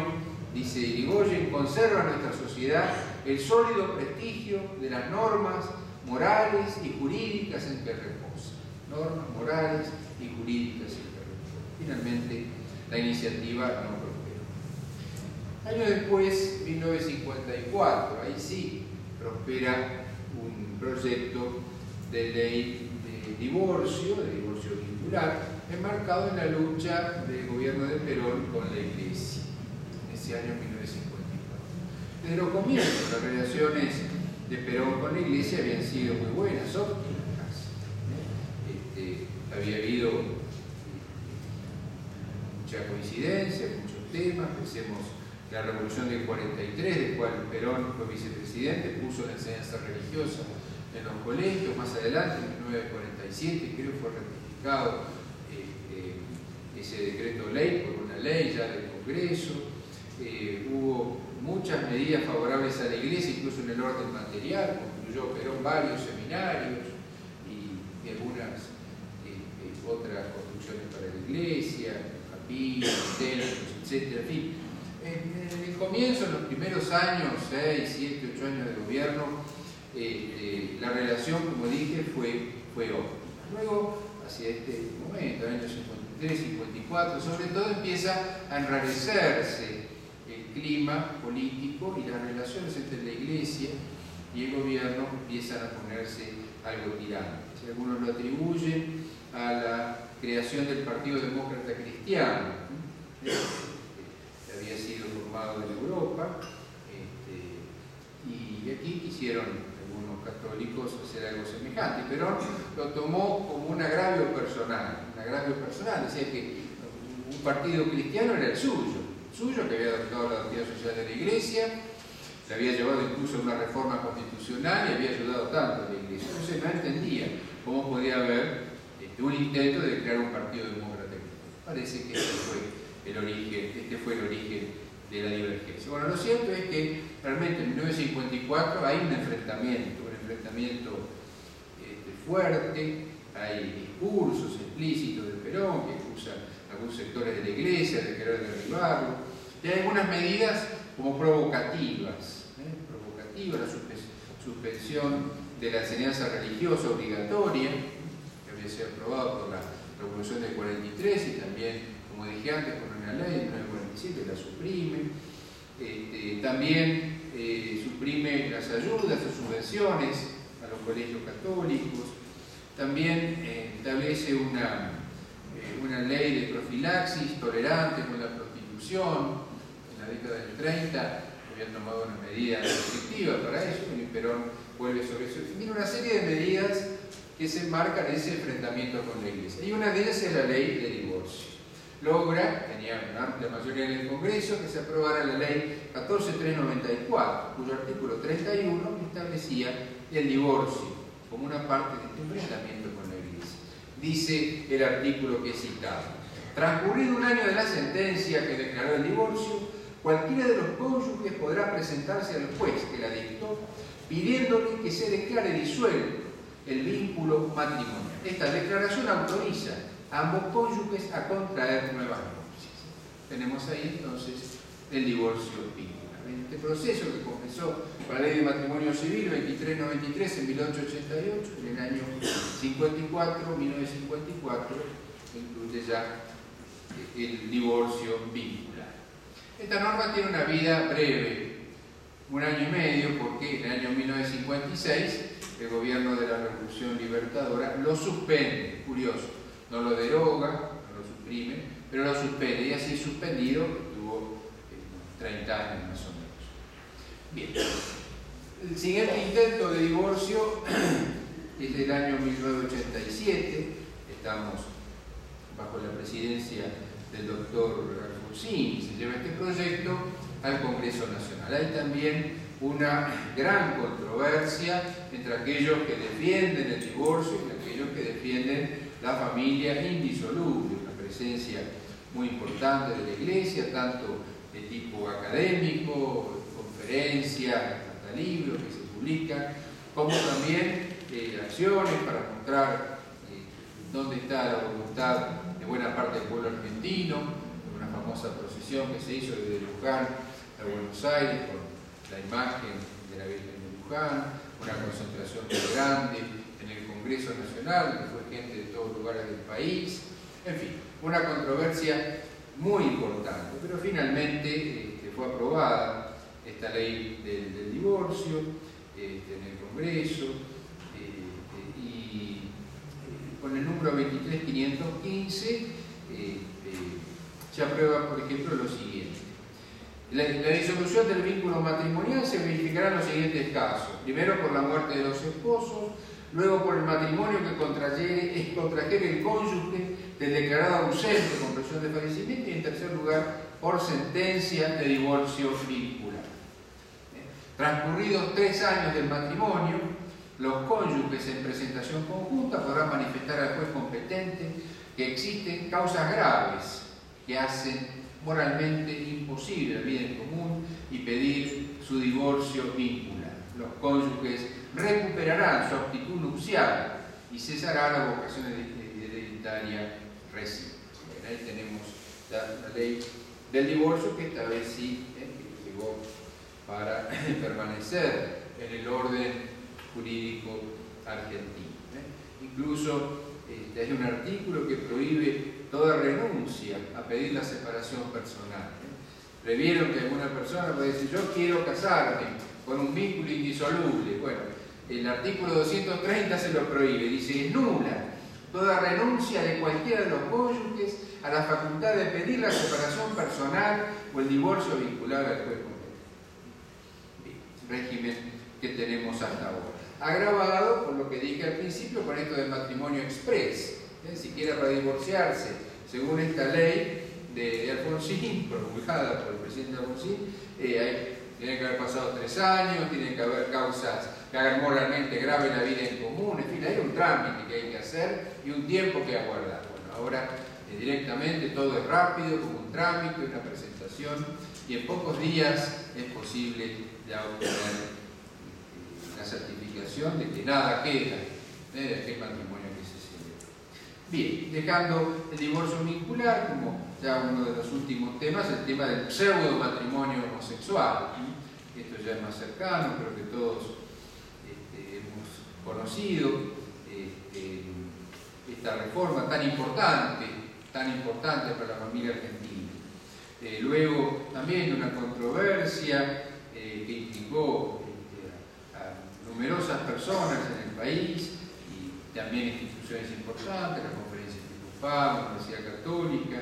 dice Yrigoyen, conserva en nuestra sociedad el sólido prestigio de las normas morales y jurídicas en que reposa. Normas morales y jurídicas en que reposa. Finalmente, la iniciativa no prosperó. Años después, 1954, ahí sí prospera un proyecto de ley de divorcio vincular, enmarcado en la lucha del gobierno de Perón con la Iglesia, en ese año 1954. Desde los comienzos, las relaciones de Perón con la Iglesia habían sido muy buenas, óptimas. Había habido mucha coincidencia, muchos temas. Pensemos la Revolución del 43, del cual Perón fue vicepresidente, puso la enseñanza religiosa en los colegios. Más adelante, en 1947, creo que fue ratificado ese decreto ley por una ley ya del Congreso. Hubo muchas medidas favorables a la Iglesia, incluso en el orden material. Construyó Perón varios seminarios y algunas otras construcciones para la Iglesia, capillas, templos, etc. En fin, en el comienzo, en los primeros años, 6, 7, 8 años de gobierno, la relación, como dije, fue óptima. Luego, hacia este momento, años 53, 54, sobre todo empieza a enrarecerse el clima político y las relaciones entre la Iglesia y el gobierno empiezan a ponerse algo tirantes. Algunos lo atribuyen a la creación del Partido Demócrata Cristiano, que había sido formado en Europa, y aquí quisieron algunos católicos hacer algo semejante, pero lo tomó como un agravio personal, decía que un partido cristiano era el suyo que había adoptado la doctrina social de la Iglesia, se había llevado incluso a una reforma constitucional y había ayudado tanto a la Iglesia. Entonces no entendía cómo podía haber un intento de crear un partido demócrata cristiano. Parece que este fue el origen de la divergencia. Bueno, lo cierto es que realmente en 1954 hay un enfrentamiento fuerte, hay discursos explícitos de Perón que acusan a algunos sectores de la Iglesia de querer derribarlo, y hay algunas medidas como provocativas, la suspensión de la enseñanza religiosa obligatoria, que había sido aprobado por la Revolución del 43 y también como dije antes, con una ley, 947, la suprime. También suprime las ayudas o subvenciones a los colegios católicos. También establece una ley de profilaxis tolerante con la prostitución. En la década del 30 habían tomado una medida restrictiva para eso, y Perón vuelve sobre eso. Tiene una serie de medidas que se enmarcan en ese enfrentamiento con la Iglesia. Y una de ellas es la ley de divorcio. Logra, tenía una amplia mayoría en el Congreso, que se aprobara la ley 14394, cuyo artículo 31 establecía el divorcio como una parte de este enfrentamiento con la Iglesia. Dice el artículo que he citado: transcurrido un año de la sentencia que declaró el divorcio, cualquiera de los cónyuges podrá presentarse al juez que la dictó pidiéndole que se declare disuelto el vínculo matrimonial. Esta declaración autoriza a ambos cónyuges a contraer nuevas nupcias. Tenemos ahí entonces el divorcio vincular. Este proceso que comenzó con la ley de matrimonio civil 2393 en 1888, en el año 1954, incluye ya el divorcio vincular. Esta norma tiene una vida breve, un año y medio, porque en el año 1956 el gobierno de la Revolución Libertadora lo suspende, curioso, no lo deroga, no lo suprime, pero lo suspende, y así suspendido tuvo 30 años más o menos. Bien, el siguiente intento de divorcio es del año 1987, estamos bajo la presidencia del doctor Alfonsín, se lleva este proyecto al Congreso Nacional. Hay también una gran controversia entre aquellos que defienden el divorcio y aquellos que defienden la familia indisoluble, una presencia muy importante de la Iglesia, tanto de tipo académico, conferencias, hasta libros que se publican, como también acciones para mostrar dónde está la voluntad de buena parte del pueblo argentino, una famosa procesión que se hizo desde Luján a Buenos Aires con la imagen de la Virgen de Luján, una concentración muy grande en el Congreso Nacional, que fue gente de todos lugares del país, en fin, una controversia muy importante, pero finalmente fue aprobada esta ley del divorcio en el Congreso, y con el número 23515 se aprueba, por ejemplo, lo siguiente. La disolución del vínculo matrimonial se verificará en los siguientes casos: primero, por la muerte de los esposos; luego, por el matrimonio que contrajere el cónyuge del declarado ausente con presión de fallecimiento; y en tercer lugar, por sentencia de divorcio vincular. Transcurridos 3 años del matrimonio, los cónyuges en presentación conjunta podrán manifestar al juez competente que existen causas graves que hacen moralmente imposible la vida en común y pedir su divorcio vincular. Los cónyuges recuperarán su actitud nupcial y cesará la vocación hereditaria recíproca. Ahí tenemos la ley del divorcio, que esta vez sí que llegó para permanecer en el orden jurídico argentino. Incluso hay un artículo que prohíbe toda renuncia a pedir la separación personal. Previeron que alguna persona puede decir: yo quiero casarme con un vínculo indisoluble. Bueno, el artículo 230 se lo prohíbe, dice: es nula toda renuncia de cualquiera de los cónyuges a la facultad de pedir la separación personal o el divorcio vinculado al juez competente. Régimen que tenemos hasta ahora, agravado por lo que dije al principio con esto del matrimonio express. Siquiera para divorciarse, según esta ley de Alfonsín, promulgada por el presidente Alfonsín, tiene que haber pasado 3 años, tiene que haber causas que hagan moralmente grave la vida en común, en fin, hay un trámite que hay que hacer y un tiempo que aguardar. Bueno, ahora directamente todo es rápido, como un trámite, una presentación, y en pocos días es posible ya obtener la certificación de que nada queda de aquel matrimonio que se celebra. Bien, dejando el divorcio vincular como ya uno de los últimos temas, el tema del pseudo matrimonio homosexual. Esto ya es más cercano, creo que todos hemos conocido esta reforma tan importante tan importante para la familia argentina. Luego también una controversia que implicó a numerosas personas en el país y también instituciones importantes, la Conferencia Episcopal, la Universidad Católica.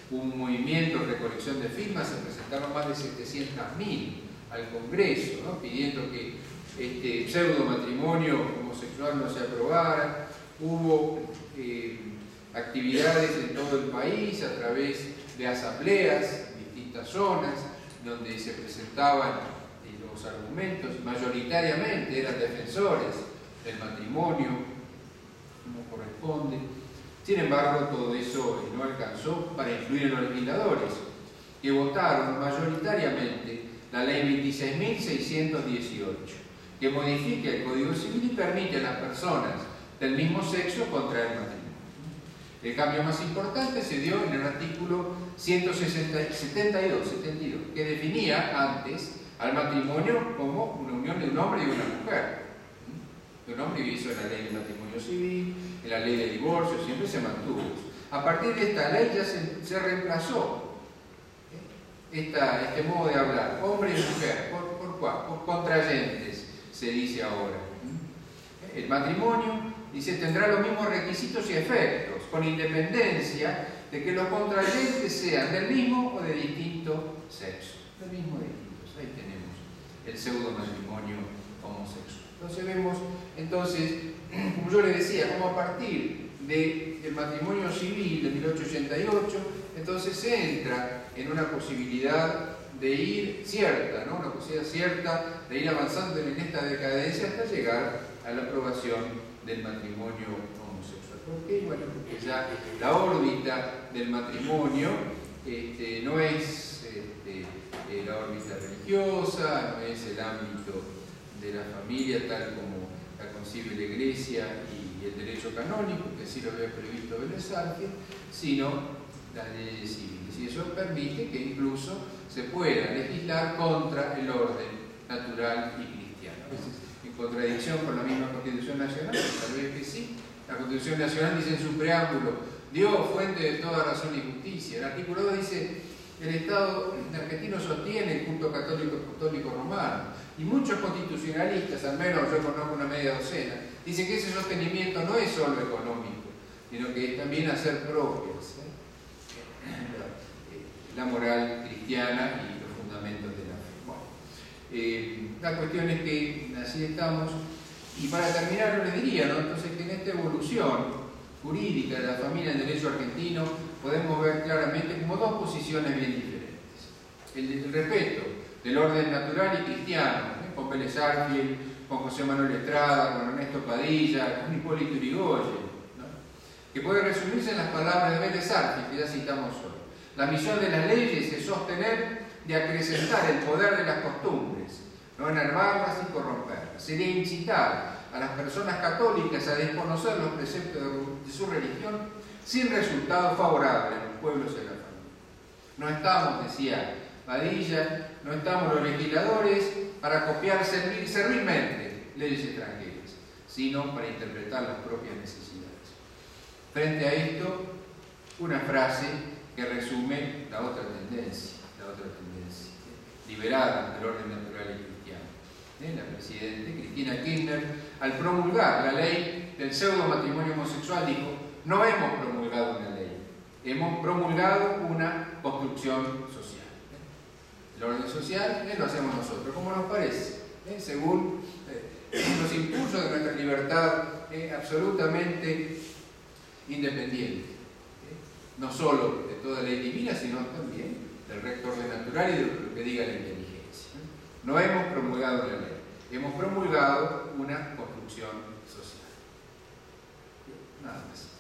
Hubo un movimiento de recolección de firmas, se presentaron más de 700.000 al Congreso, ¿no?, pidiendo que este pseudo matrimonio homosexual no se aprobara. Hubo actividades en todo el país a través de asambleas en distintas zonas donde se presentaban los argumentos, mayoritariamente eran defensores del matrimonio como corresponde. Sin embargo, todo eso no alcanzó para influir en los legisladores, que votaron mayoritariamente la ley 26.618, que modifica el Código Civil y permite a las personas del mismo sexo contraer matrimonio. El cambio más importante se dio en el artículo 172, que definía antes al matrimonio como una unión de un hombre y una mujer. Un hombre que hizo en la ley del matrimonio civil, en la ley del divorcio, siempre se mantuvo. A partir de esta ley ya se reemplazó este modo de hablar, hombre y mujer, por contrayentes, se dice ahora. El matrimonio, dice, tendrá los mismos requisitos y efectos, con independencia de que los contrayentes sean del mismo o de distinto sexo. Del mismo o de distinto. Ahí tenemos el pseudo matrimonio homosexual. Entonces vemos, como yo le decía, como a partir del matrimonio civil de 1888, entonces se entra en una posibilidad de ir cierta, ¿no?, una posibilidad cierta de ir avanzando en esta decadencia hasta llegar a la aprobación del matrimonio homosexual. ¿Por qué? Bueno, porque ya la órbita del matrimonio no es la órbita religiosa, no es el ámbito de la familia tal como la concibe la Iglesia y el derecho canónico, que sí lo había previsto Vélez Arfield, sino las leyes civiles. Y eso permite que incluso se pueda legislar contra el orden natural y cristiano. A veces en contradicción con la misma Constitución Nacional, tal vez que sí. La Constitución Nacional dice en su preámbulo: Dios, fuente de toda razón y justicia. El artículo 2 dice: el Estado argentino sostiene el culto católico apostólico romano. Y muchos constitucionalistas, al menos yo conozco una media docena, dicen que ese sostenimiento no es solo económico, sino que es también hacer propias la moral cristiana y los fundamentos de la fe. Bueno, la cuestión es que así estamos. Y para terminar, yo les diría, ¿no?, entonces, que en esta evolución jurídica de la familia en derecho argentino podemos ver claramente como dos posiciones bien diferentes. El respeto del orden natural y cristiano, con Vélez Arfield, con José Manuel Estrada, con Ernesto Padilla, con Hipólito Yrigoyen, ¿no?, que puede resumirse en las palabras de Vélez Arfield, que ya citamos hoy. La misión de las leyes es sostener y acrecentar el poder de las costumbres, no enervarlas y corromperlas. Sería incitar a las personas católicas a desconocer los preceptos de su religión sin resultado favorable en los pueblos y en la familia. No estamos, decía Padilla, no estamos los legisladores para copiar servilmente leyes extranjeras, sino para interpretar las propias necesidades. Frente a esto, una frase que resume la otra tendencia, liberada del orden natural y cristiano. La presidenta Cristina Kirchner, al promulgar la ley del pseudo matrimonio homosexual, dijo: no hemos promulgado una ley, hemos promulgado una construcción social. El orden social lo hacemos nosotros, como nos parece, según los impulsos de nuestra libertad absolutamente independiente, no solo de toda ley divina, sino también del recto orden natural y de lo que diga la inteligencia. No hemos promulgado la ley, hemos promulgado una construcción social. Nada más.